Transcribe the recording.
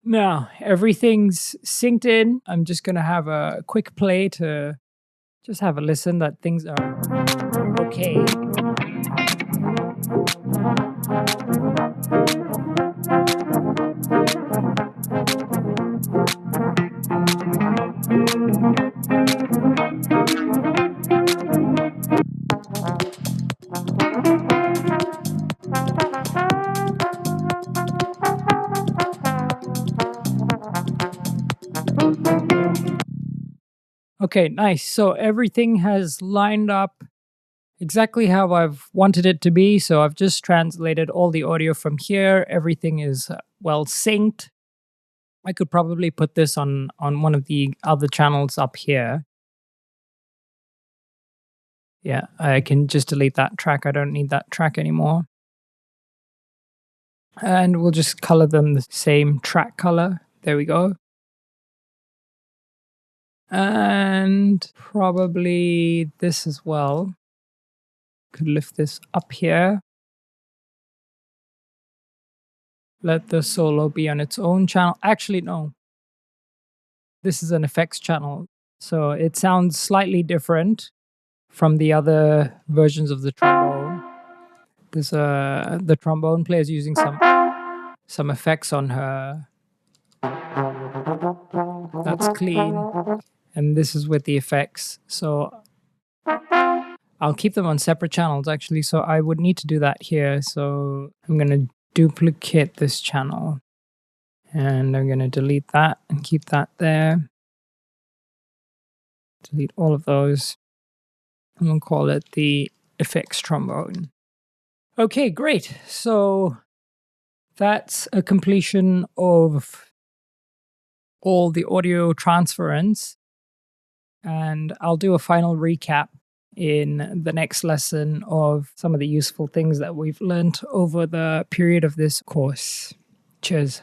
Now everything's synced in. I'm just gonna have a quick play to just have a listen that things are okay. Okay, nice. So everything has lined up exactly how I've wanted it to be. So I've just translated all the audio from here. Everything is well synced. I could probably put this on one of the other channels up here. Yeah, I can just delete that track. I don't need that track anymore. And we'll just color them the same track color. There we go. And probably this as well. Could lift this up here. Let the solo be on its own channel. Actually, no. This is an effects channel. So it sounds slightly different from the other versions of the trombone. There's the trombone player is using some effects on her. That's clean. And this is with the effects. So I'll keep them on separate channels actually. So I would need to do that here. So I'm going to duplicate this channel and I'm going to delete that and keep that there. Delete all of those. I'm going to call it the effects trombone. Okay, great. So that's a completion of all the audio transference. And I'll do a final recap in the next lesson of some of the useful things that we've learned over the period of this course. Cheers.